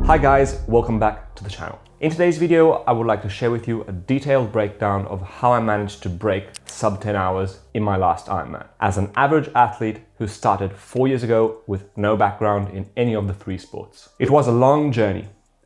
Hi guys, welcome back to the channel. In today's video, I would like to share with you a detailed breakdown of how I managed to break sub 10 hours in my last Ironman. As an average athlete who started 4 years ago with no background in any of the three sports. It was a long journey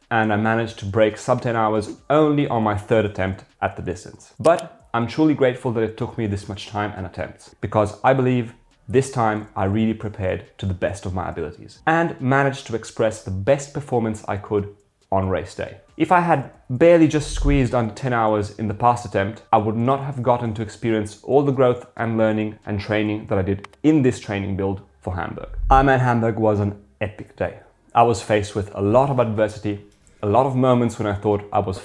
and I managed to break sub 10 hours only on my third attempt at the distance. But I'm truly grateful that it took me this much time and attempts, because I believe this time I really prepared to the best of my abilities and managed to express the best performance I could on race day. If I had barely just squeezed under 10 hours in the past attempt, I would not have gotten to experience all the growth and learning and training that I did in this training build for Hamburg. IRONMAN Hamburg was an epic day. I was faced with a lot of adversity, a lot of moments when I thought I was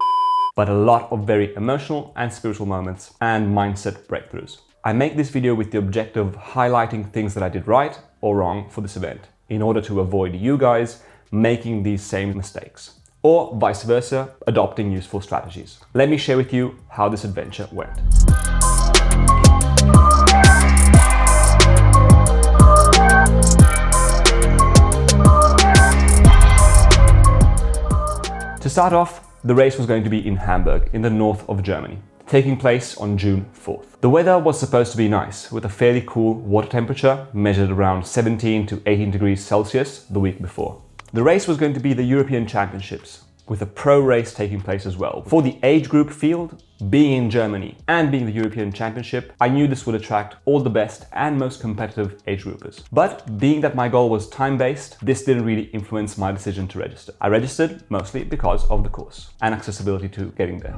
but a lot of very emotional and spiritual moments and mindset breakthroughs. I make this video with the objective of highlighting things that I did right or wrong for this event in order to avoid you guys making these same mistakes, or vice versa, adopting useful strategies. Let me share with you how this adventure went. To start off, the race was going to be in Hamburg, in the north of Germany, taking place on June 4th. The weather was supposed to be nice, with a fairly cool water temperature measured around 17 to 18 degrees Celsius the week before. The race was going to be the European Championships, with a pro race taking place as well. For the age group field, being in Germany and being the European Championship, I knew this would attract all the best and most competitive age groupers. But being that my goal was time-based, this didn't really influence my decision to register. I registered mostly because of the course and accessibility to getting there.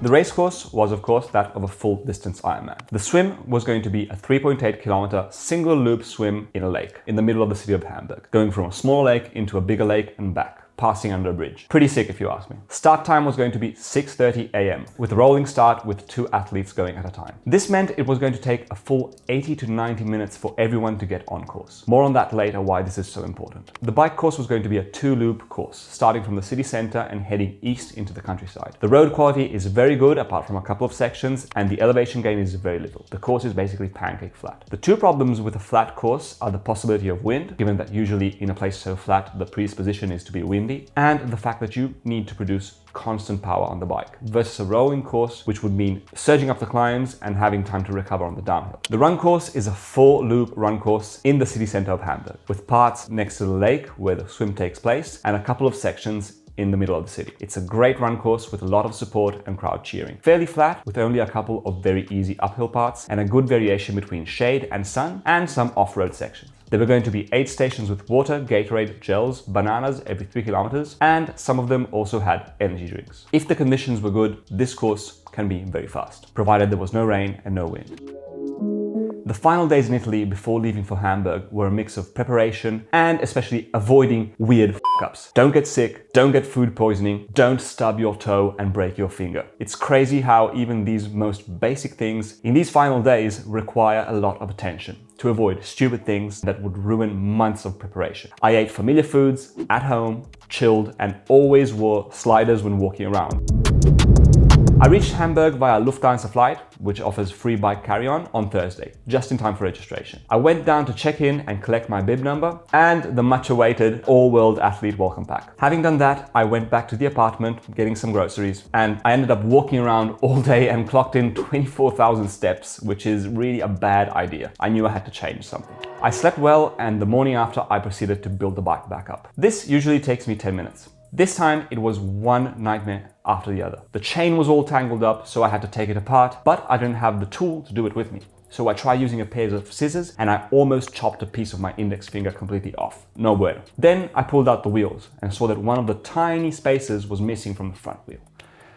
The race course was, of course, that of a full distance Ironman. The swim was going to be a 3.8 kilometer single loop swim in a lake in the middle of the city of Hamburg, going from a small lake into a bigger lake and back, passing under a bridge. Pretty sick if you ask me. Start time was going to be 6:30 a.m. with a rolling start with 2 athletes going at a time. This meant it was going to take a full 80 to 90 minutes for everyone to get on course. More on that later, why this is so important. The bike course was going to be a 2-loop course, starting from the city center and heading east into the countryside. The road quality is very good apart from a couple of sections, and the elevation gain is very little. The course is basically pancake flat. The two problems with a flat course are the possibility of wind, given that usually in a place so flat the predisposition is to be windy, and the fact that you need to produce constant power on the bike versus a rolling course, which would mean surging up the climbs and having time to recover on the downhill. The run course is a 4-loop run course in the city center of Hamburg, with parts next to the lake where the swim takes place and a couple of sections in the middle of the city. It's a great run course with a lot of support and crowd cheering. Fairly flat with only a couple of very easy uphill parts and a good variation between shade and sun and some off-road sections. There were going to be 8 stations with water, Gatorade, gels, bananas every 3 kilometers, and some of them also had energy drinks. If the conditions were good, this course can be very fast, provided there was no rain and no wind. The final days in Italy before leaving for Hamburg were a mix of preparation and especially avoiding weird f***ups. Don't get sick, don't get food poisoning, don't stub your toe and break your finger. It's crazy how even these most basic things in these final days require a lot of attention to avoid stupid things that would ruin months of preparation. I ate familiar foods at home, chilled, and always wore sliders when walking around. I reached Hamburg via Lufthansa flight, which offers free bike carry-on on Thursday, just in time for registration. I went down to check in and collect my bib number and the much-awaited all-world athlete welcome pack. Having done that, I went back to the apartment, getting some groceries, and I ended up walking around all day and clocked in 24,000 steps, which is really a bad idea. I knew I had to change something. I slept well, and the morning after, I proceeded to build the bike back up. This usually takes me 10 minutes. This time it was one nightmare after the other. The chain was all tangled up, so I had to take it apart, but I didn't have the tool to do it with me. So I tried using a pair of scissors and I almost chopped a piece of my index finger completely off. No bueno. Then I pulled out the wheels and saw that one of the tiny spaces was missing from the front wheel.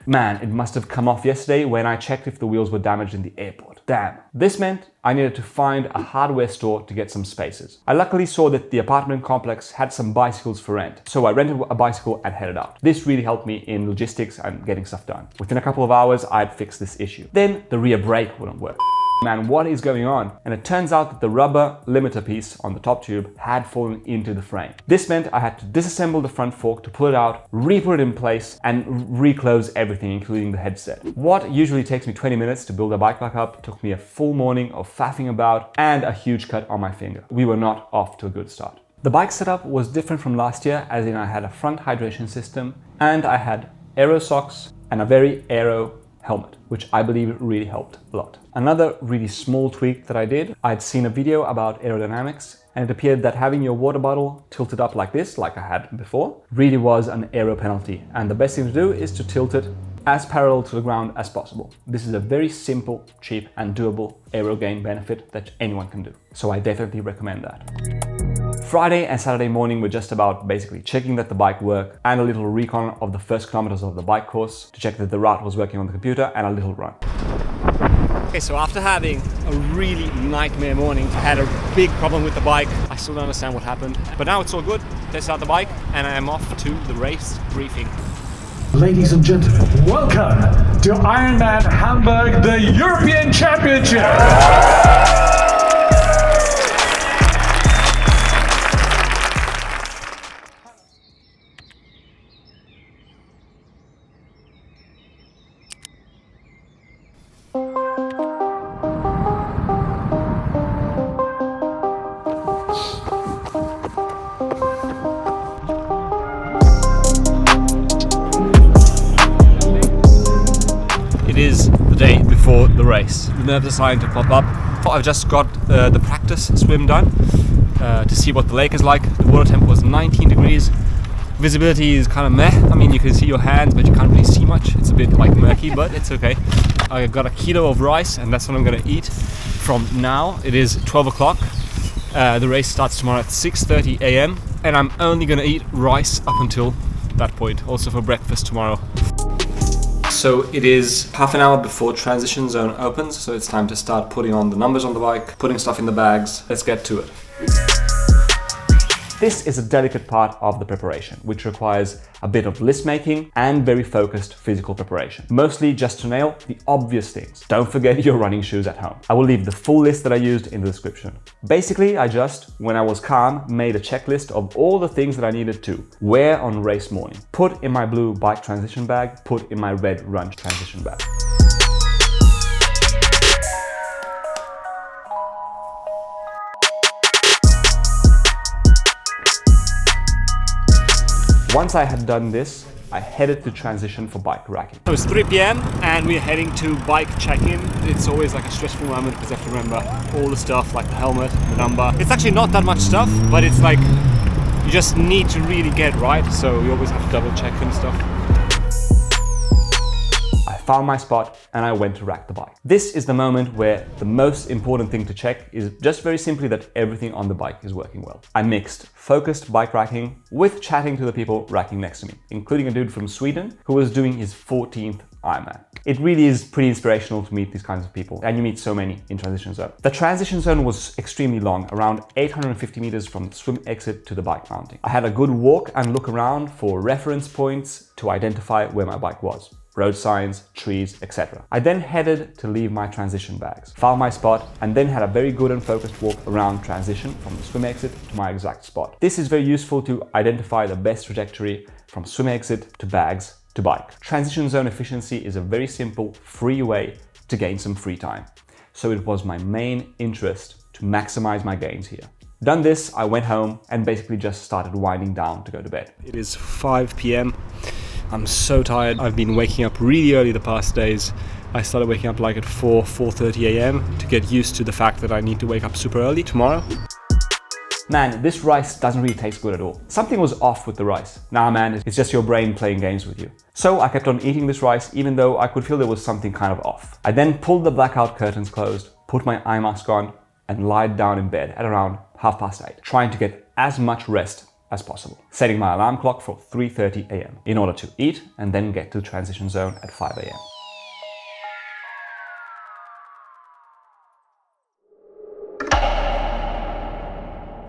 Man, it must have come off yesterday when I checked if the wheels were damaged in the airport. Damn. This meant I needed to find a hardware store to get some spaces. I luckily saw that the apartment complex had some bicycles for rent, so I rented a bicycle and headed out. This really helped me in logistics and getting stuff done. Within a couple of hours, I'd fixed this issue. Then the rear brake wouldn't work. Man, what is going on? And it turns out that the rubber limiter piece on the top tube had fallen into the frame. This meant I had to disassemble the front fork to pull it out, re-put it in place, and reclose everything, including the headset. What usually takes me 20 minutes to build a bike back up took me a full morning of faffing about and a huge cut on my finger. We were not off to a good start. The bike setup was different from last year, as in I had a front hydration system and I had aero socks and a very aero helmet, which I believe really helped a lot. Another really small tweak that I did, I'd seen a video about aerodynamics and it appeared that having your water bottle tilted up like this, like I had before, really was an aero penalty. And the best thing to do is to tilt it as parallel to the ground as possible. This is a very simple, cheap and doable aero gain benefit that anyone can do. So I definitely recommend that. Friday and Saturday morning were just about basically checking that the bike worked and a little recon of the first kilometers of the bike course to check that the route was working on the computer and a little run. Okay, so after having a really nightmare morning, I had a big problem with the bike. I still don't understand what happened, but now it's all good. Tested out the bike and I am off to the race briefing. Ladies and gentlemen, welcome to IRONMAN Hamburg, the European Championship! It is the day before the race. The nerves are starting to pop up. I've just got the practice swim done to see what the lake is like. The water temp was 19 degrees. Visibility is kind of meh. I mean, you can see your hands, but you can't really see much. It's a bit like murky, but it's okay. I got a kilo of rice and that's what I'm gonna eat from now. It is 12 o'clock. The race starts tomorrow at 6:30 a.m. and I'm only gonna eat rice up until that point. Also for breakfast tomorrow. So it is half an hour before transition zone opens, so it's time to start putting on the numbers on the bike, putting stuff in the bags. Let's get to it. This is a delicate part of the preparation, which requires a bit of list making and very focused physical preparation. Mostly just to nail the obvious things. Don't forget your running shoes at home. I will leave the full list that I used in the description. Basically, I just, when I was calm, made a checklist of all the things that I needed to wear on race morning. Put in my blue bike transition bag, put in my red run transition bag. Once I had done this, I headed to transition for bike racking. It was 3 p.m. and we're heading to bike check-in. It's always like a stressful moment because I have to remember all the stuff like the helmet, the number. It's actually not that much stuff, but it's like you just need to really get right, so you always have to double check and stuff. I found my spot and I went to rack the bike. This is the moment where the most important thing to check is just very simply that everything on the bike is working well. I mixed focused bike racking with chatting to the people racking next to me, including a dude from Sweden who was doing his 14th Ironman. It really is pretty inspirational to meet these kinds of people, and you meet so many in transition zone. The transition zone was extremely long, around 850 meters from the swim exit to the bike mounting. I had a good walk and look around for reference points to identify where my bike was. Road signs, trees, etc. I then headed to leave my transition bags, found my spot, and then had a very good and focused walk around transition from the swim exit to my exact spot. This is very useful to identify the best trajectory from swim exit to bags to bike. Transition zone efficiency is a very simple, free way to gain some free time. So it was my main interest to maximize my gains here. Done this, I went home and basically just started winding down to go to bed. It is 5 p.m. I'm so tired. I've been waking up really early the past days. I started waking up like at 4:30 a.m. to get used to the fact that I need to wake up super early tomorrow. Man, this rice doesn't really taste good at all. Something was off with the rice. Nah man, it's just your brain playing games with you. So I kept on eating this rice even though I could feel there was something kind of off. I then pulled the blackout curtains closed, put my eye mask on and lied down in bed at around 8:30, trying to get as much rest as possible, setting my alarm clock for 3:30 a.m. in order to eat and then get to the transition zone at 5 a.m.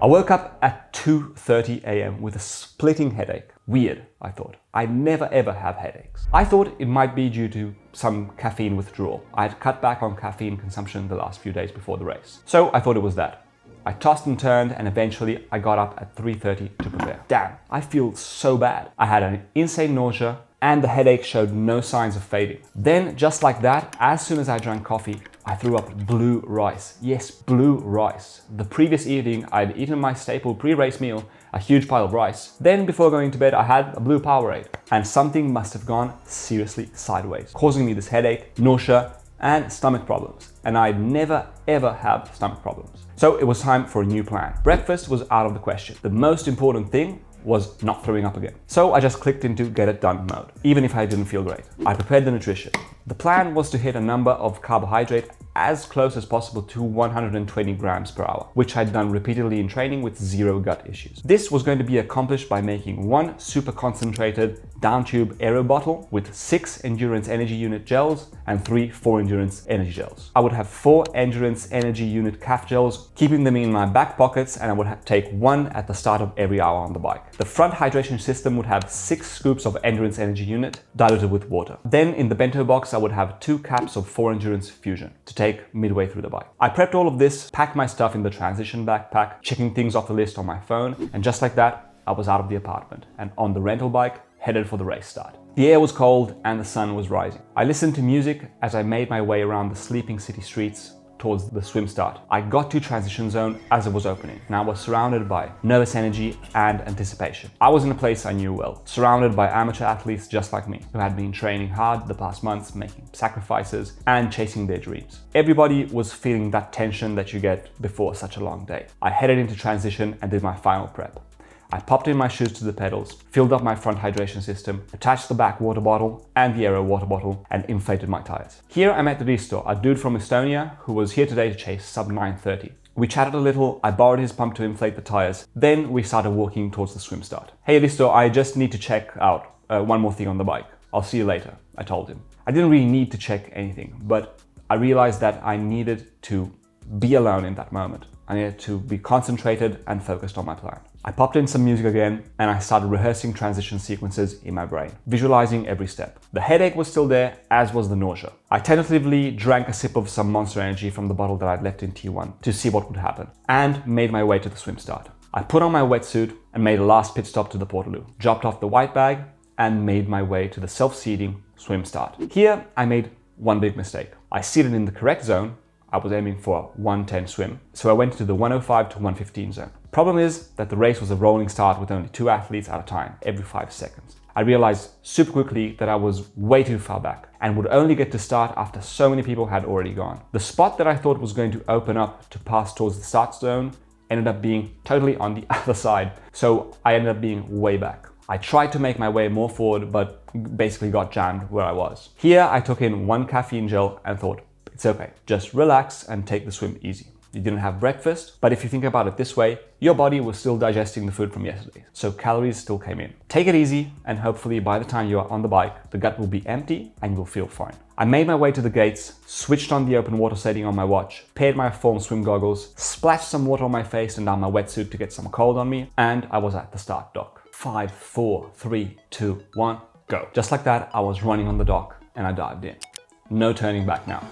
I woke up at 2:30 a.m. with a splitting headache. Weird, I thought. I never ever have headaches. I thought it might be due to some caffeine withdrawal. I had cut back on caffeine consumption the last few days before the race. So I thought it was that. I tossed and turned and eventually I got up at 3:30 to prepare. Damn, I feel so bad. I had an insane nausea and the headache showed no signs of fading. Then, just like that, as soon as I drank coffee, I threw up blue rice. Yes, blue rice. The previous evening, I'd eaten my staple pre-race meal, a huge pile of rice. Then before going to bed, I had a blue Powerade. And something must have gone seriously sideways, causing me this headache, nausea, and stomach problems. And I'd never ever have stomach problems. So it was time for a new plan. Breakfast was out of the question. The most important thing was not throwing up again. So I just clicked into get it done mode, even if I didn't feel great. I prepared the nutrition. The plan was to hit a number of carbohydrate as close as possible to 120 grams per hour, which I'd done repeatedly in training with zero gut issues. This was going to be accomplished by making one super concentrated down tube aero bottle with 6 endurance energy unit gels and 3 4 endurance energy gels. I would have 4 endurance energy unit calf gels, keeping them in my back pockets, and I would take one at the start of every hour on the bike. The front hydration system would have 6 scoops of endurance energy unit diluted with water. Then in the bento box, I would have 2 caps of 4 endurance fusion to take midway through the bike. I prepped all of this, packed my stuff in the transition backpack, checking things off the list on my phone, and just like that, I was out of the apartment and on the rental bike, headed for the race start. The air was cold and the sun was rising. I listened to music as I made my way around the sleeping city streets towards the swim start. I got to transition zone as it was opening, and I was surrounded by nervous energy and anticipation. I was in a place I knew well, surrounded by amateur athletes just like me, who had been training hard the past months, making sacrifices and chasing their dreams. Everybody was feeling that tension that you get before such a long day. I headed into transition and did my final prep. I popped in my shoes to the pedals, filled up my front hydration system, attached the back water bottle and the aero water bottle, and inflated my tires. Here I met Risto, a dude from Estonia who was here today to chase sub 9:30. We chatted a little, I borrowed his pump to inflate the tires, then we started walking towards the swim start. Hey Risto, I just need to check out one more thing on the bike. I'll see you later, I told him. I didn't really need to check anything, but I realized that I needed to be alone in that moment. I needed to be concentrated and focused on my plan. I popped in some music again and I started rehearsing transition sequences in my brain, visualizing every step. The headache was still there, as was the nausea. I tentatively drank a sip of some Monster Energy from the bottle that I'd left in T1 to see what would happen, and made my way to the swim start. I put on my wetsuit and made a last pit stop to the Portaloo, dropped off the white bag and made my way to the self-seating swim start. Here I made one big mistake. I seated in the correct zone. I was aiming for a 110 swim, so I went to the 105 to 115 zone. Problem is that the race was a rolling start with only 2 athletes at a time, every 5 seconds. I realized super quickly that I was way too far back and would only get to start after so many people had already gone. The spot that I thought was going to open up to pass towards the start zone ended up being totally on the other side, so I ended up being way back. I tried to make my way more forward, but basically got jammed where I was. Here I took in 1 caffeine gel and thought, it's okay, just relax and take the swim easy. You didn't have breakfast, but if you think about it this way, your body was still digesting the food from yesterday, so calories still came in. Take it easy, and hopefully by the time you are on the bike, the gut will be empty and you will feel fine. I made my way to the gates, switched on the open water setting on my watch, paired my foam swim goggles, splashed some water on my face and down my wetsuit to get some cold on me, and I was at the start dock. 5, 4, 3, 2, 1, go. Just like that, I was running on the dock and I dived in. No turning back now.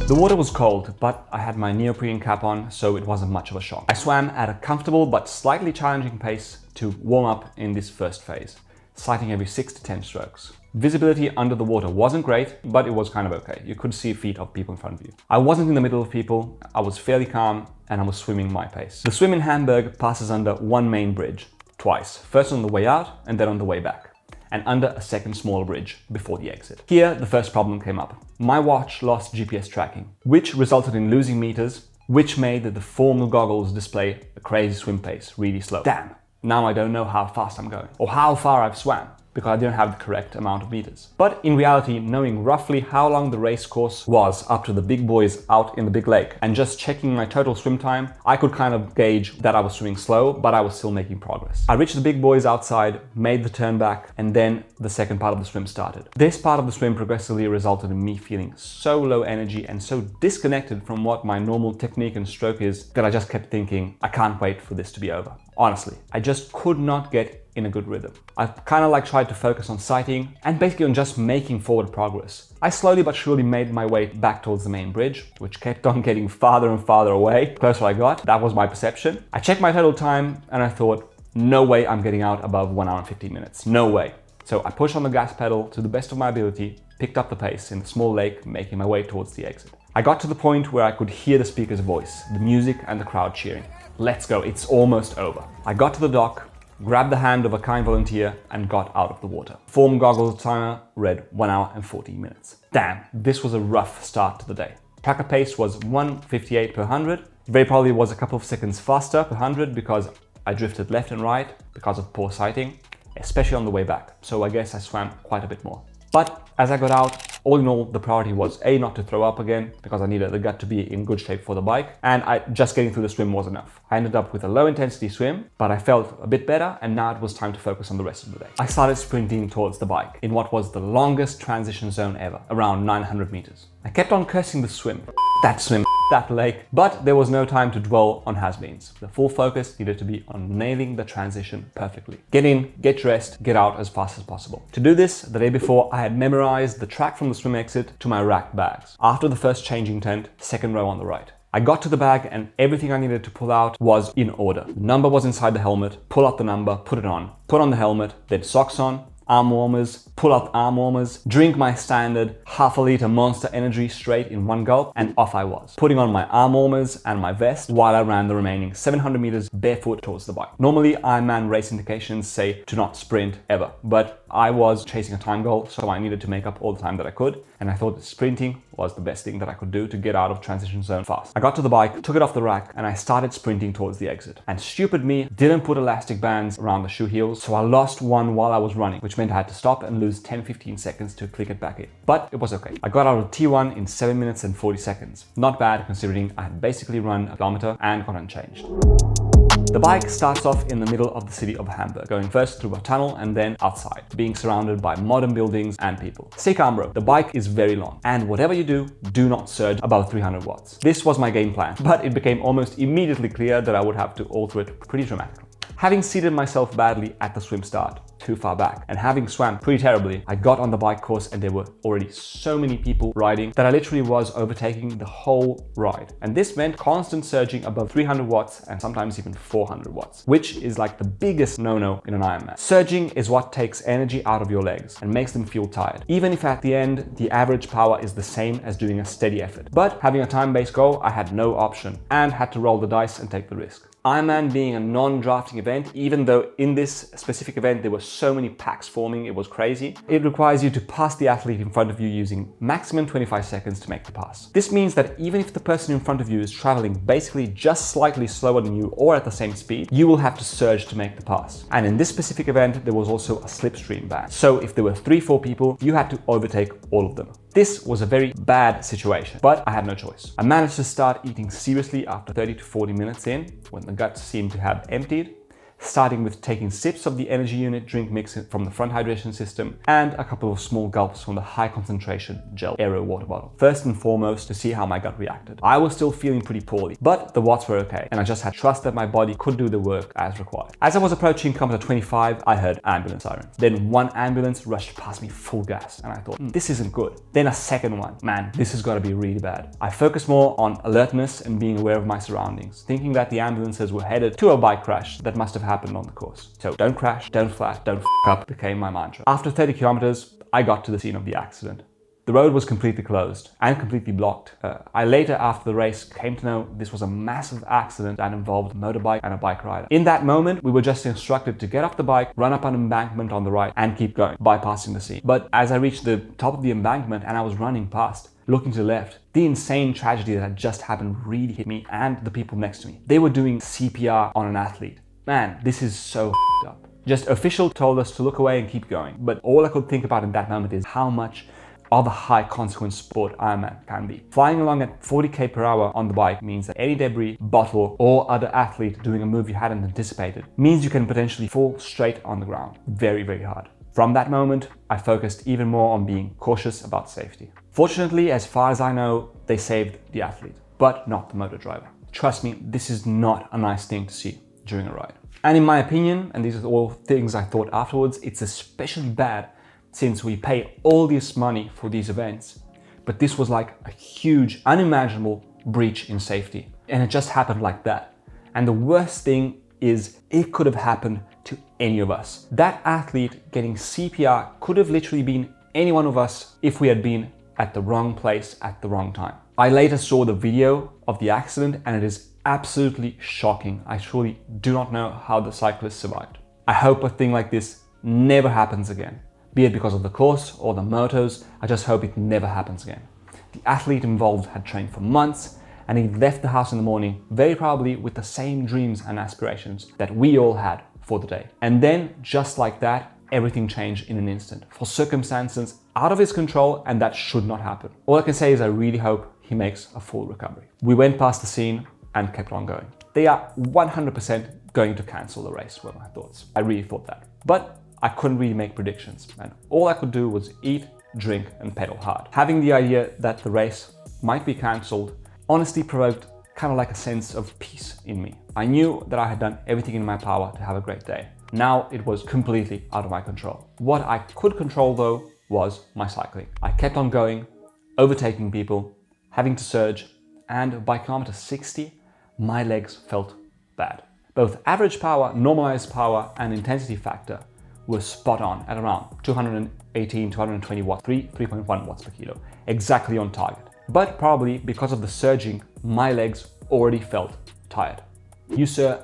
The water was cold, but I had my neoprene cap on, so it wasn't much of a shock. I swam at a comfortable but slightly challenging pace to warm up in this first phase, sighting every 6 to 10 strokes. Visibility under the water wasn't great, but it was kind of okay. You could see feet of people in front of you. I wasn't in the middle of people, I was fairly calm, and I was swimming my pace. The swim in Hamburg passes under one main bridge, twice, first on the way out and then on the way back, and under a second smaller bridge before the exit. Here, the first problem came up. My watch lost GPS tracking, which resulted in losing meters, which made the formal goggles display a crazy swim pace, really slow. Damn, now I don't know how fast I'm going, or how far I've swam, because I didn't have the correct amount of meters. But in reality, knowing roughly how long the race course was up to the big boys out in the big lake, and just checking my total swim time, I could kind of gauge that I was swimming slow, but I was still making progress. I reached the big boys outside, made the turn back, and then the second part of the swim started. This part of the swim progressively resulted in me feeling so low energy and so disconnected from what my normal technique and stroke is that I just kept thinking, I can't wait for this to be over. Honestly, I just could not get in a good rhythm. I kind of tried to focus on sighting and basically on just making forward progress. I slowly but surely made my way back towards the main bridge, which kept on getting farther and farther away. The closer I got, that was my perception. I checked my total time and I thought, no way I'm getting out above 1 hour and 15 minutes. No way. So I pushed on the gas pedal to the best of my ability picked up the pace in the small lake, making my way towards the exit. I got to the point where I could hear the speaker's voice, the music and the crowd cheering. Let's go, it's almost over. I got to the dock, grabbed the hand of a kind volunteer and got out of the water. Form goggles timer read 1 hour and 14 minutes. Damn, this was a rough start to the day. Tracker pace was 1:58 per 100. Very probably was a couple of seconds faster per 100 because I drifted left and right because of poor sighting, especially on the way back. So I guess I swam quite a bit more. But as I got out, all in all, the priority was A, not to throw up again because I needed the gut to be in good shape for the bike, and just getting through the swim was enough. I ended up with a low intensity swim, but I felt a bit better, and now it was time to focus on the rest of the day. I started sprinting towards the bike in what was the longest transition zone ever, around 900 meters. I kept on cursing the swim, that swim, that lake, but there was no time to dwell on has-beens. The full focus needed to be on nailing the transition perfectly. Get in, get dressed, get out as fast as possible. To do this, the day before, I had memorized the track from the swim exit to my rack bags. After the first changing tent, second row on the right. I got to the bag and everything I needed to pull out was in order. The number was inside the helmet, pull out the number, put it on. Put on the helmet, then socks on, arm warmers, pull out arm warmers, drink my standard half a liter Monster Energy straight in one gulp, and off I was, putting on my arm warmers and my vest while I ran the remaining 700 meters barefoot towards the bike. Normally, Ironman race indications say to not sprint ever, but I was chasing a time goal, so I needed to make up all the time that I could, and I thought that sprinting was the best thing that I could do to get out of transition zone fast. I got to the bike, took it off the rack, and I started sprinting towards the exit. And stupid me didn't put elastic bands around the shoe heels, so I lost one while I was running, which meant I had to stop and lose 10-15 seconds to click it back in. But it was okay. I got out of T1 in 7 minutes and 40 seconds. Not bad considering I had basically run a kilometer and got unchanged. The bike starts off in the middle of the city of Hamburg, going first through a tunnel and then outside, being surrounded by modern buildings and people. Stay calm, bro. The bike is very long, and whatever you do not surge above 300 watts. This was my game plan, but it became almost immediately clear that I would have to alter it pretty dramatically. Having seated myself badly at the swim start, too far back, and having swam pretty terribly, I got on the bike course and there were already so many people riding that I literally was overtaking the whole ride. And this meant constant surging above 300 watts and sometimes even 400 watts, which is like the biggest no-no in an Ironman. Surging is what takes energy out of your legs and makes them feel tired, even if at the end, the average power is the same as doing a steady effort. But having a time-based goal, I had no option and had to roll the dice and take the risk. Ironman being a non-drafting event, even though in this specific event there were so many packs forming, it was crazy. It requires you to pass the athlete in front of you using maximum 25 seconds to make the pass. This means that even if the person in front of you is traveling basically just slightly slower than you or at the same speed, you will have to surge to make the pass. And in this specific event, there was also a slipstream ban. So if there were 3-4 people, you had to overtake all of them. This was a very bad situation, but I had no choice. I managed to start eating seriously after 30 to 40 minutes in, when the gut seemed to have emptied, starting with taking sips of the energy unit drink mix from the front hydration system and a couple of small gulps from the high concentration gel aero water bottle. First and foremost, to see how my gut reacted. I was still feeling pretty poorly, but the watts were okay, and I just had trust that my body could do the work as required. As I was approaching kilometer 25, I heard ambulance sirens. Then one ambulance rushed past me full gas, and I thought, this isn't good. Then a second one. Man, this has got to be really bad. I focused more on alertness and being aware of my surroundings, thinking that the ambulances were headed to a bike crash that must have happened on the course. So don't crash, don't flat, don't f up became my mantra. After 30 kilometers, I got to the scene of the accident. The road was completely closed and completely blocked. I later, after the race, came to know this was a massive accident that involved a motorbike and a bike rider. In that moment, we were just instructed to get off the bike, run up an embankment on the right and keep going, bypassing the scene. But as I reached the top of the embankment and I was running past, looking to the left, the insane tragedy that had just happened really hit me and the people next to me. They were doing CPR on an athlete. Man, this is so up. Just official told us to look away and keep going. But all I could think about in that moment is how much of a high consequence sport Ironman can be. Flying along at 40k per hour on the bike means that any debris, bottle, or other athlete doing a move you hadn't anticipated means you can potentially fall straight on the ground. Very, very hard. From that moment, I focused even more on being cautious about safety. Fortunately, as far as I know, they saved the athlete, but not the motor driver. Trust me, this is not a nice thing to see during a ride. And in my opinion, and these are all things I thought afterwards, it's especially bad since we pay all this money for these events. But this was like a huge, unimaginable breach in safety. And it just happened like that. And the worst thing is it could have happened to any of us. That athlete getting CPR could have literally been any one of us if we had been at the wrong place at the wrong time. I later saw the video of the accident and it is absolutely shocking. I truly do not know how the cyclist survived. I hope a thing like this never happens again. Be it because of the course or the motos, I just hope it never happens again. The athlete involved had trained for months and he left the house in the morning, very probably with the same dreams and aspirations that we all had for the day. And then, just like that, everything changed in an instant for circumstances out of his control, and that should not happen. All I can say is I really hope he makes a full recovery. We went past the scene and kept on going. They are 100% going to cancel the race, were my thoughts. I really thought that. But I couldn't really make predictions, and all I could do was eat, drink, and pedal hard. Having the idea that the race might be cancelled honestly provoked kind of like a sense of peace in me. I knew that I had done everything in my power to have a great day. Now it was completely out of my control. What I could control though was my cycling. I kept on going, overtaking people, having to surge, and by kilometer 60, my legs felt bad. Both average power, normalized power, and intensity factor were spot on at around 218, 220 watts, 3.1 watts per kilo, exactly on target. But probably because of the surging, my legs already felt tired. You sir,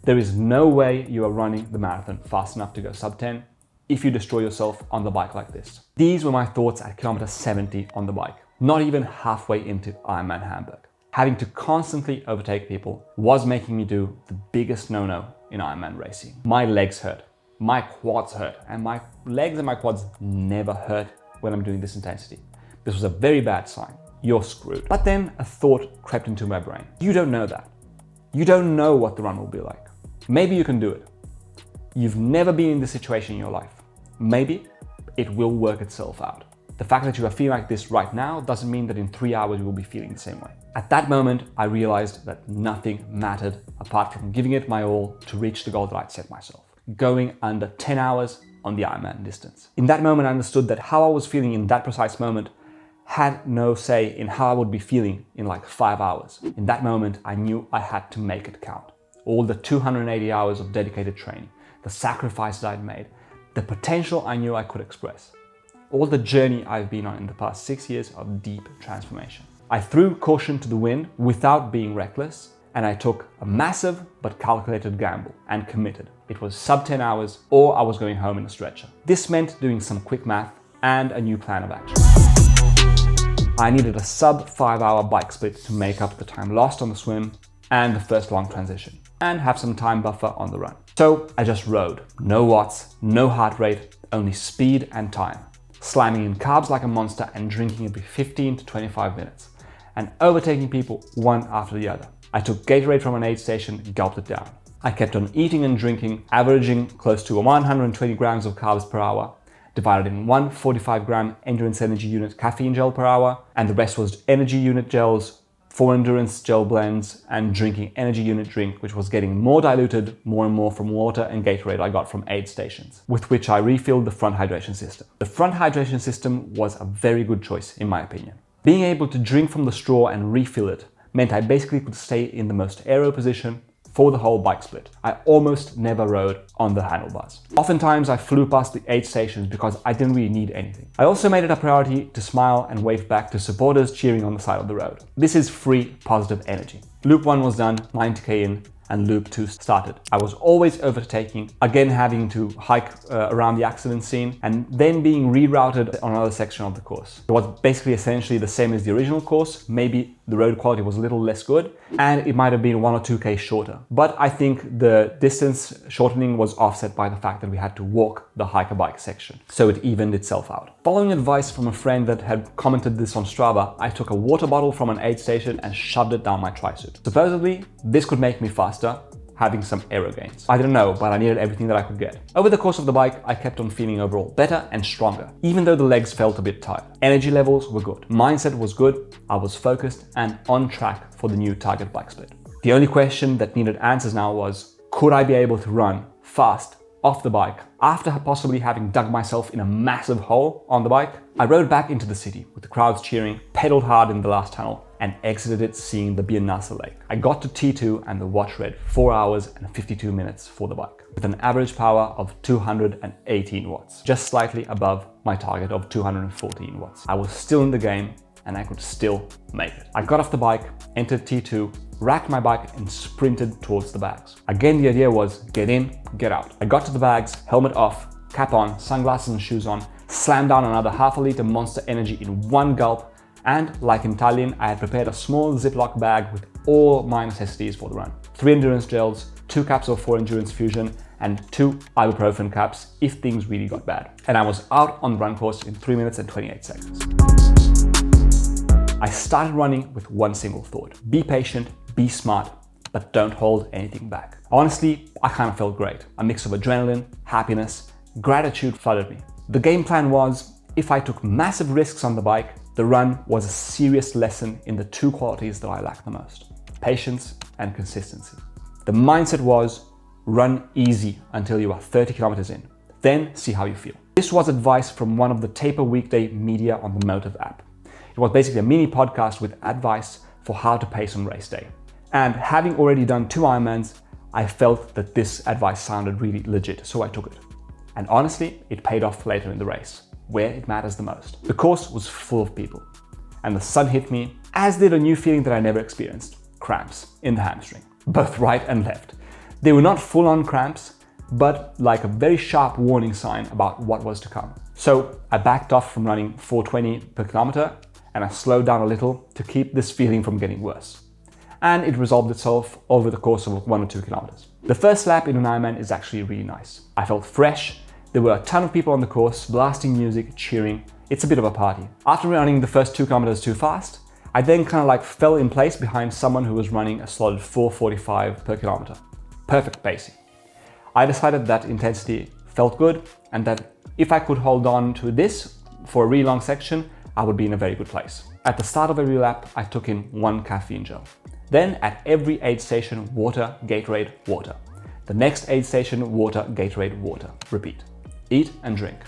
there is no way you are running the marathon fast enough to go sub 10 if you destroy yourself on the bike like this. These were my thoughts at kilometer 70 on the bike, not even halfway into Ironman Hamburg. Having to constantly overtake people was making me do the biggest no-no in Ironman racing. My legs hurt, my quads hurt, and my legs and my quads never hurt when I'm doing this intensity. This was a very bad sign. You're screwed. But then a thought crept into my brain. You don't know that. You don't know what the run will be like. Maybe you can do it. You've never been in this situation in your life. Maybe it will work itself out. The fact that you are feeling like this right now doesn't mean that in 3 hours you will be feeling the same way. At that moment, I realized that nothing mattered apart from giving it my all to reach the goal that I'd set myself. Going under 10 hours on the Ironman distance. In that moment, I understood that how I was feeling in that precise moment had no say in how I would be feeling in like 5 hours. In that moment, I knew I had to make it count. All the 280 hours of dedicated training, the sacrifices I'd made, the potential I knew I could express, all the journey I've been on in the past 6 years of deep transformation. I threw caution to the wind without being reckless, and I took a massive but calculated gamble and committed. It was sub 10 hours or I was going home in a stretcher. This meant doing some quick math and a new plan of action. I needed a sub 5 hour bike split to make up the time lost on the swim and the first long transition, and have some time buffer on the run. So I just rode. No watts, no heart rate, only speed and time. Slamming in carbs like a monster and drinking every 15 to 25 minutes, and overtaking people one after the other. I took Gatorade from an aid station, gulped it down. I kept on eating and drinking, averaging close to 120 grams of carbs per hour, divided in one 45-gram endurance energy unit caffeine gel per hour, and the rest was energy unit gels, 4 endurance gel blends, and drinking energy unit drink, which was getting more diluted more and more from water and Gatorade I got from aid stations, with which I refilled the front hydration system. The front hydration system was a very good choice in my opinion. Being able to drink from the straw and refill it meant I basically could stay in the most aero position for the whole bike split. I almost never rode on the handlebars. Oftentimes I flew past the aid stations because I didn't really need anything. I also made it a priority to smile and wave back to supporters cheering on the side of the road. This is free positive energy. Loop 1 was done, 90k in, and loop 2 started. I was always overtaking, again having to hike around the accident scene and then being rerouted on another section of the course. It was basically essentially the same as the original course. Maybe the road quality was a little less good and it might have been 1 or 2k shorter. But I think the distance shortening was offset by the fact that we had to walk the hiker bike section. So it evened itself out. Following advice from a friend that had commented this on Strava, I took a water bottle from an aid station and shoved it down my tri-suit. Supposedly, this could make me faster, having some aero gains. I don't know, but I needed everything that I could get. Over the course of the bike, I kept on feeling overall better and stronger, even though the legs felt a bit tired. Energy levels were good, mindset was good, I was focused and on track for the new target bike split. The only question that needed answers now was, could I be able to run fast off the bike after possibly having dug myself in a massive hole on the bike? I rode back into the city with the crowds cheering, pedaled hard in the last tunnel, and exited it seeing the Biennale Lake. I got to T2 and the watch read 4 hours and 52 minutes for the bike, with an average power of 218 watts, just slightly above my target of 214 watts. I was still in the game and I could still make it. I got off the bike, entered T2, racked my bike and sprinted towards the bags. Again, the idea was get in, get out. I got to the bags, helmet off, cap on, sunglasses and shoes on, slammed down another half a liter Monster Energy in one gulp, and like in Tallinn, I had prepared a small Ziploc bag with all my necessities for the run. 3 endurance gels, 2 caps of 4 endurance fusion, and 2 ibuprofen caps if things really got bad. And I was out on the run course in 3 minutes and 28 seconds. I started running with one single thought: be patient, be smart, but don't hold anything back. Honestly, I kind of felt great. A mix of adrenaline, happiness, gratitude flooded me. The game plan was, if I took massive risks on the bike, the run was a serious lesson in the 2 qualities that I lack the most: patience and consistency. The mindset was, run easy until you are 30 kilometers in, then see how you feel. This was advice from one of the Taper Weekday media on the Motive app. It was basically a mini podcast with advice for how to pace on race day. And having already done 2 Ironmans, I felt that this advice sounded really legit, so I took it. And honestly, it paid off later in the race, where it matters the most. The course was full of people, and the sun hit me, as did a new feeling that I never experienced: cramps in the hamstring, both right and left. They were not full-on cramps, but like a very sharp warning sign about what was to come. So I backed off from running 420 per kilometer, and I slowed down a little to keep this feeling from getting worse. And it resolved itself over the course of 1 or 2 kilometers. The first lap in an Ironman is actually really nice. I felt fresh. There were a ton of people on the course, blasting music, cheering. It's a bit of a party. After running the first 2 kilometers too fast, I then kind of like fell in place behind someone who was running a solid 4:45 per kilometer. Perfect pacing. I decided that intensity felt good and that if I could hold on to this for a really long section, I would be in a very good place. At the start of every lap, I took in 1 caffeine gel. Then at every aid station, water, Gatorade, water. The next aid station, water, Gatorade, water. Repeat. Eat and drink.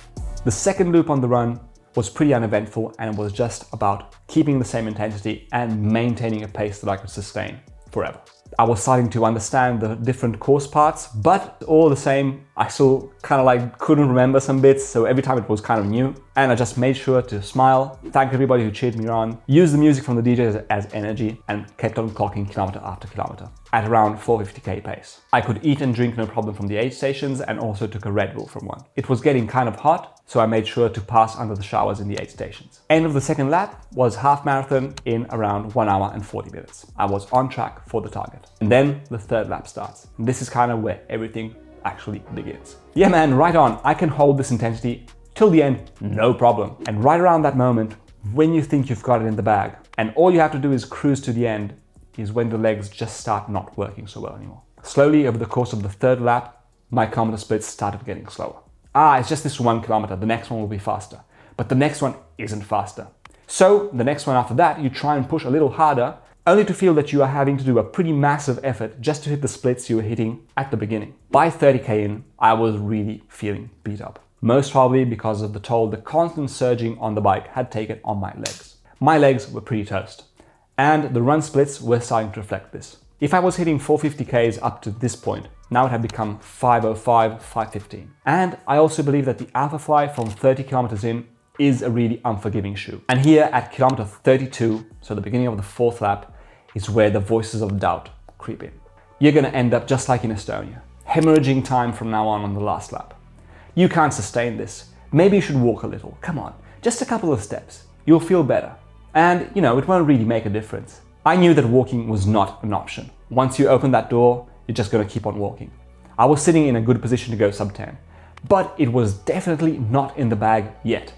The second loop on the run was pretty uneventful, and it was just about keeping the same intensity and maintaining a pace that I could sustain forever. I was starting to understand the different course parts, but all the same, I still kind of like couldn't remember some bits, so every time it was kind of new. And I just made sure to smile, thank everybody who cheered me on, use the music from the DJs as energy, and kept on clocking kilometer after kilometer at around 450k pace. I could eat and drink no problem from the aid stations, and also took a Red Bull from one. It was getting kind of hot, so I made sure to pass under the showers in the aid stations. End of the second lap was half marathon in around 1 hour and 40 minutes. I was on track for the target. And then the third lap starts. And this is kind of where everything actually begins. Yeah man, right on. I can hold this intensity till the end, no problem. And right around that moment, when you think you've got it in the bag, and all you have to do is cruise to the end, is when the legs just start not working so well anymore. Slowly over the course of the third lap, my kilometer splits started getting slower. It's just this 1 kilometer, the next one will be faster. But the next one isn't faster. So the next one after that, you try and push a little harder, only to feel that you are having to do a pretty massive effort just to hit the splits you were hitting at the beginning. By 30k in, I was really feeling beat up. Most probably because of the toll the constant surging on the bike had taken on my legs. My legs were pretty toast, and the run splits were starting to reflect this. If I was hitting 450k's up to this point, now it had become 505, 515. And I also believe that the Alpha Fly from 30 kilometers in is a really unforgiving shoe. And here at kilometer 32, so the beginning of the 4th lap, is where the voices of doubt creep in. You're gonna end up just like in Estonia, hemorrhaging time from now on the last lap. You can't sustain this. Maybe you should walk a little. Come on, just a couple of steps. You'll feel better. And you know, it won't really make a difference. I knew that walking was not an option. Once you open that door, you're just gonna keep on walking. I was sitting in a good position to go sub 10, but it was definitely not in the bag yet.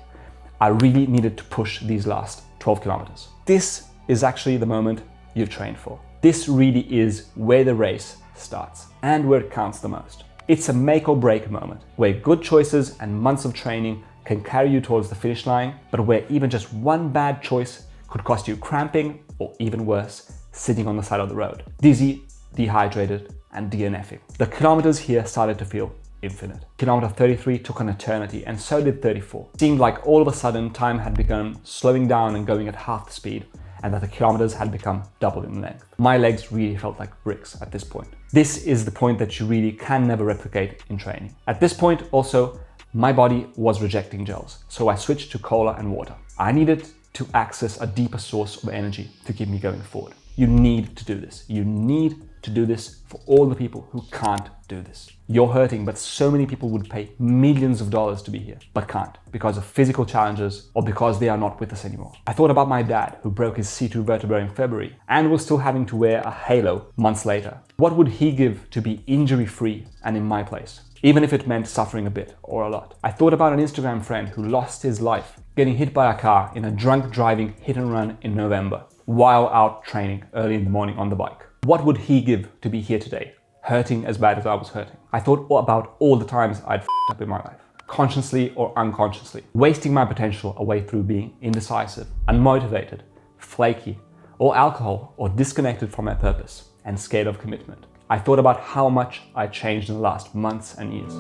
I really needed to push these last 12 kilometers. This is actually the moment you've trained for. This really is where the race starts and where it counts the most. It's a make or break moment where good choices and months of training can carry you towards the finish line, but where even just one bad choice could cost you cramping, or even worse, sitting on the side of the road, dizzy, dehydrated, and DNFing. The kilometers here started to feel infinite. Kilometer 33 took an eternity, and so did 34. It seemed like all of a sudden time had begun slowing down and going at half the speed, and that the kilometers had become double in length. My legs really felt like bricks at this point. This is the point that you really can never replicate in training. At this point also, my body was rejecting gels, so I switched to cola and water. I needed to access a deeper source of energy to keep me going forward. You need to do this. You need to do this for all the people who can't do this. You're hurting, but so many people would pay millions of dollars to be here, but can't because of physical challenges or because they are not with us anymore. I thought about my dad who broke his C2 vertebra in February and was still having to wear a halo months later. What would he give to be injury-free and in my place? Even if it meant suffering a bit or a lot. I thought about an Instagram friend who lost his life getting hit by a car in a drunk driving hit and run in November while out training early in the morning on the bike. What would he give to be here today, hurting as bad as I was hurting? I thought about all the times I'd f***ed up in my life, consciously or unconsciously, wasting my potential away through being indecisive, unmotivated, flaky, or alcohol, or disconnected from my purpose and scared of commitment. I thought about how much I changed in the last months and years.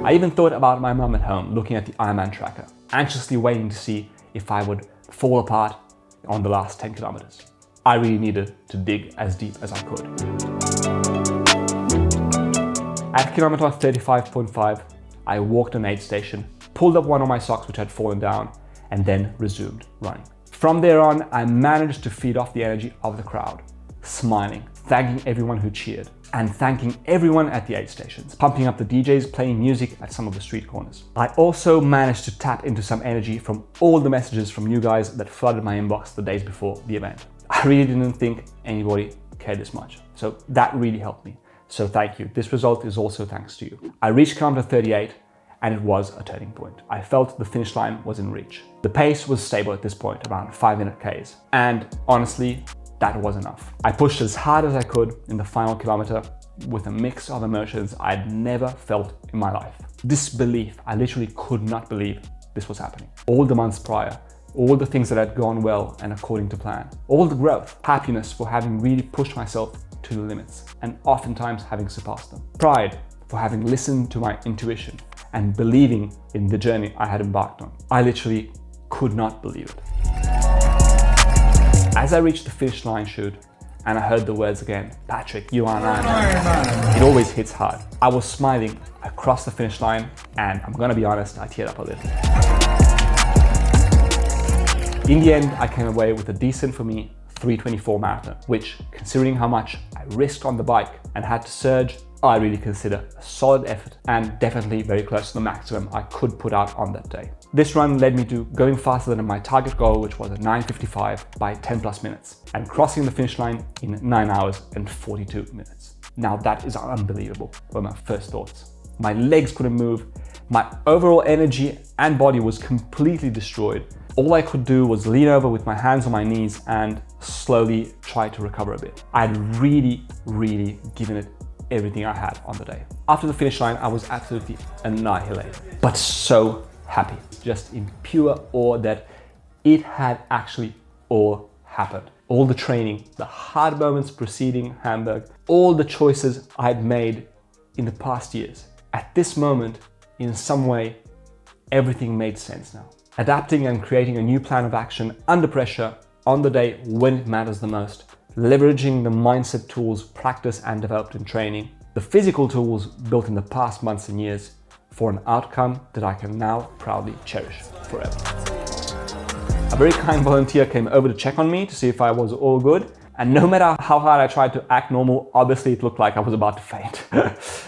I even thought about my mum at home looking at the Ironman tracker, anxiously waiting to see if I would fall apart on the last 10 kilometers. I really needed to dig as deep as I could. At kilometer 35.5, I walked an aid station, pulled up one of my socks which had fallen down, and then resumed running. From there on, I managed to feed off the energy of the crowd, smiling, thanking everyone who cheered, and thanking everyone at the aid stations, pumping up the DJs playing music at some of the street corners. I also managed to tap into some energy from all the messages from you guys that flooded my inbox the days before the event. I really didn't think anybody cared this much, so that really helped me. So thank you. This result is also thanks to you. I reached kilometer 38 and it was a turning point. I felt the finish line was in reach. The pace was stable at this point, around 5-minute Ks, and honestly, that was enough. I pushed as hard as I could in the final kilometer with a mix of emotions I'd never felt in my life. Disbelief. I literally could not believe this was happening. All the months prior, all the things that had gone well and according to plan, all the growth, happiness for having really pushed myself to the limits and oftentimes having surpassed them. Pride for having listened to my intuition and believing in the journey I had embarked on. I literally could not believe it. As I reached the finish line chute and I heard the words again, "Patrick, you are an Ironman," it always hits hard. I was smiling across the finish line and I'm gonna be honest, I teared up a little. In the end, I came away with a decent, for me, 3:24 marathon, which, considering how much I risked on the bike and had to surge, I really consider a solid effort and definitely very close to the maximum I could put out on that day. This run led me to going faster than my target goal, which was a 9:55 by 10+ minutes, and crossing the finish line in 9 hours and 42 minutes. Now that is unbelievable, were my first thoughts. My legs couldn't move, my overall energy and body was completely destroyed. All I could do was lean over with my hands on my knees and slowly try to recover a bit. I had really given it everything I had on the day. After the finish line, I was absolutely annihilated, but so happy, just in pure awe that it had actually all happened. All the training, the hard moments preceding Hamburg, all the choices I had made in the past years. At this moment, in some way, everything made sense now. Adapting and creating a new plan of action under pressure on the day when it matters the most. Leveraging the mindset tools practiced and developed in training. The physical tools built in the past months and years for an outcome that I can now proudly cherish forever. A very kind volunteer came over to check on me to see if I was all good. And no matter how hard I tried to act normal, obviously it looked like I was about to faint.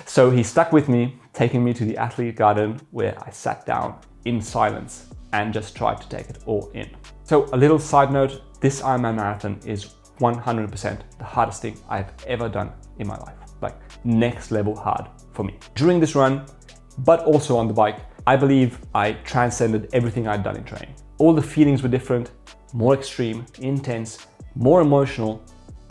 So he stuck with me, taking me to the athlete garden where I sat down in silence and just tried to take it all in. So a little side note, this Ironman marathon is 100% the hardest thing I've ever done in my life. Like next level hard for me. During this run, but also on the bike, I believe I transcended everything I'd done in training. All the feelings were different, more extreme, intense, more emotional,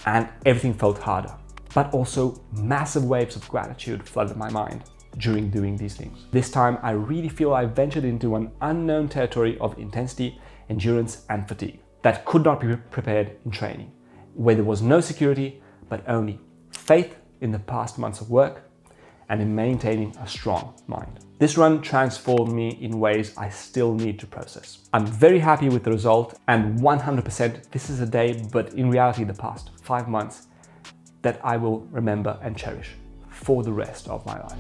and everything felt harder. But also massive waves of gratitude flooded my mind during doing these things. This time, I really feel I ventured into an unknown territory of intensity, endurance, and fatigue that could not be prepared in training, where there was no security, but only faith in the past months of work and in maintaining a strong mind. This run transformed me in ways I still need to process. I'm very happy with the result, and 100% this is a day, but in reality the past 5 months, that I will remember and cherish for the rest of my life.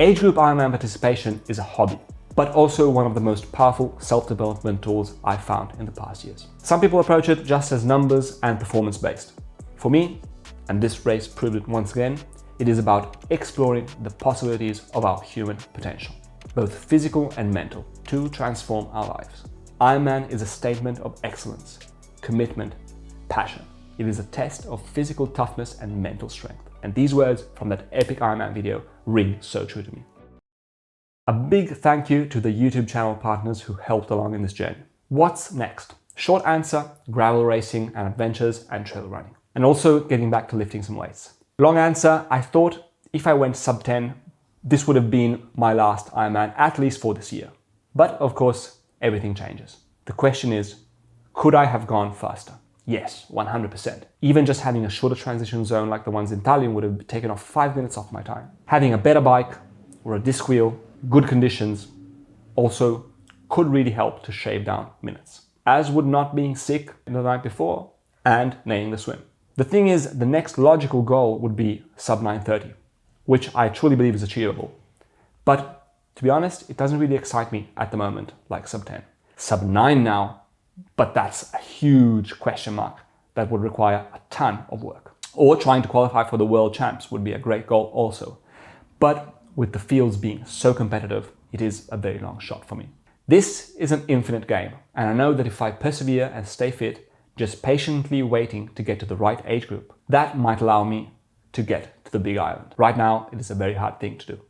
Age group Ironman participation is a hobby, but also one of the most powerful self-development tools I've found in the past years. Some people approach it just as numbers and performance-based. For me, and this race proved it once again, it is about exploring the possibilities of our human potential, both physical and mental, to transform our lives. Ironman is a statement of excellence, commitment, passion. It is a test of physical toughness and mental strength. And these words from that epic Ironman video ring so true to me. A big thank you to the YouTube channel partners who helped along in this journey. What's next? Short answer, gravel racing and adventures and trail running. And also getting back to lifting some weights. Long answer, I thought if I went sub 10, this would have been my last Ironman, at least for this year. But of course, everything changes. The question is, could I have gone faster? Yes, 100%. Even just having a shorter transition zone like the ones in Tallinn would have taken off 5 minutes off my time. Having a better bike or a disc wheel, good conditions, also could really help to shave down minutes. As would not being sick the night before and nailing the swim. The thing is, the next logical goal would be sub 9:30, which I truly believe is achievable. But to be honest, it doesn't really excite me at the moment, like sub 10. Sub 9 now, but that's a huge question mark that would require a ton of work. Or trying to qualify for the world champs would be a great goal also. But with the fields being so competitive, it is a very long shot for me. This is an infinite game, and I know that if I persevere and stay fit, just patiently waiting to get to the right age group, that might allow me to get to the big island. Right now, it is a very hard thing to do.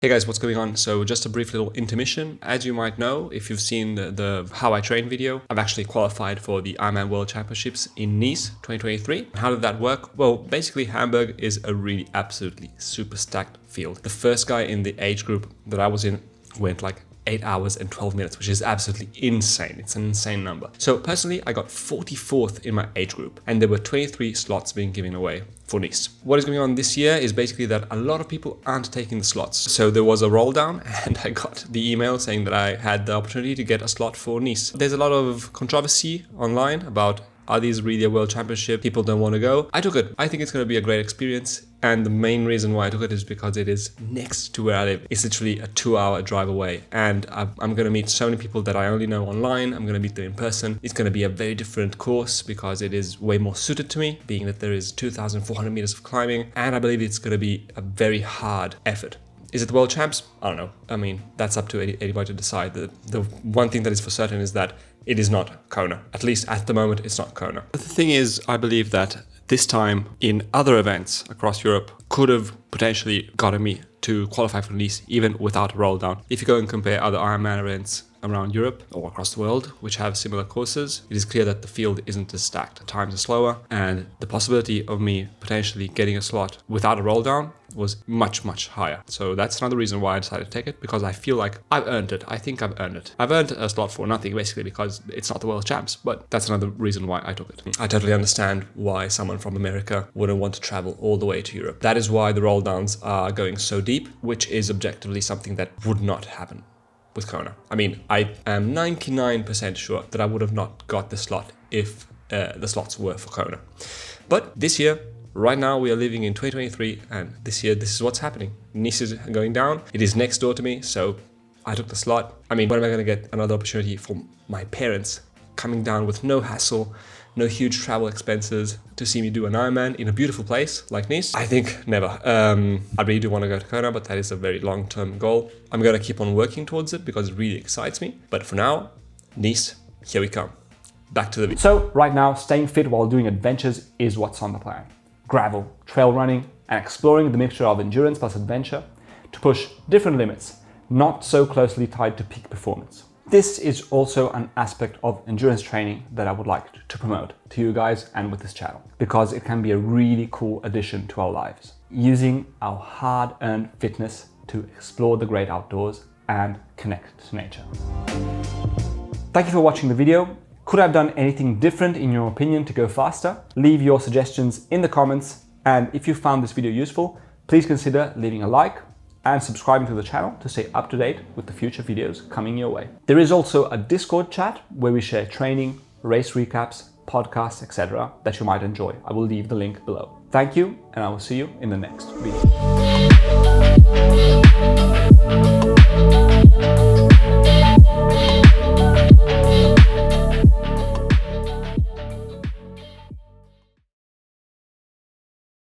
Hey guys, what's going on? So just a brief little intermission. As you might know, if you've seen the How I Train video, I've actually qualified for the Ironman World Championships in Nice 2023. How did that work? Well, basically Hamburg is a really absolutely super stacked field. The first guy in the age group that I was in went like 8 hours and 12 minutes, which is absolutely insane. It's an insane number. So personally, I got 44th in my age group, and there were 23 slots being given away for Nice. What is going on this year is basically that a lot of people aren't taking the slots. So there was a roll down and I got the email saying that I had the opportunity to get a slot for Nice. There's a lot of controversy online about, are these really a world championship? People don't want to go. I took it. I think it's going to be a great experience. And the main reason why I took it is because it is next to where I live. It's literally a 2-hour drive away. And I'm going to meet so many people that I only know online. I'm going to meet them in person. It's going to be a very different course because it is way more suited to me, being that there is 2,400 meters of climbing. And I believe it's going to be a very hard effort. Is it the world champs? I don't know. I mean, that's up to anybody to decide. The one thing that is for certain is that it is not Kona. At least at the moment, it's not Kona. The thing is, I believe that this time in other events across Europe could have potentially gotten me to qualify for Nice even without a roll down. If you go and compare other Ironman events around Europe or across the world which have similar courses, it is clear that the field isn't as stacked. Times are slower, and the possibility of me potentially getting a slot without a roll down was much, much higher. So that's another reason why I decided to take it, because I feel like I've earned it. I think I've earned it. I've earned a slot for nothing, basically, because it's not the world champs, but that's another reason why I took it. I totally understand why someone from America wouldn't want to travel all the way to Europe. That is why the roll downs are going so deep, which is objectively something that would not happen with Kona. I mean, I am 99% sure that I would have not got the slot if the slots were for Kona. But this year, right now, we are living in 2023, and this year, this is what's happening. Nice is going down. It is next door to me, so I took the slot. I mean, when am I going to get another opportunity for my parents coming down with no hassle, no huge travel expenses to see me do an Ironman in a beautiful place like Nice? I think never. I really do want to go to Kona, but that is a very long-term goal. I'm going to keep on working towards it because it really excites me. But for now, Nice, here we come. Back to the video. So right now, staying fit while doing adventures is what's on the plan. Gravel, trail running, and exploring the mixture of endurance plus adventure to push different limits, not so closely tied to peak performance. This is also an aspect of endurance training that I would like to promote to you guys and with this channel, because it can be a really cool addition to our lives, using our hard-earned fitness to explore the great outdoors and connect to nature. Thank you for watching the video. Could I have done anything different in your opinion to go faster? Leave your suggestions in the comments, And if you found this video useful, please consider leaving a like and subscribing to the channel to stay up to date with the future videos coming your way. There is also a Discord chat where we share training, race recaps, podcasts, etc. that you might enjoy. I will leave the link below. Thank you, and I will see you in the next video.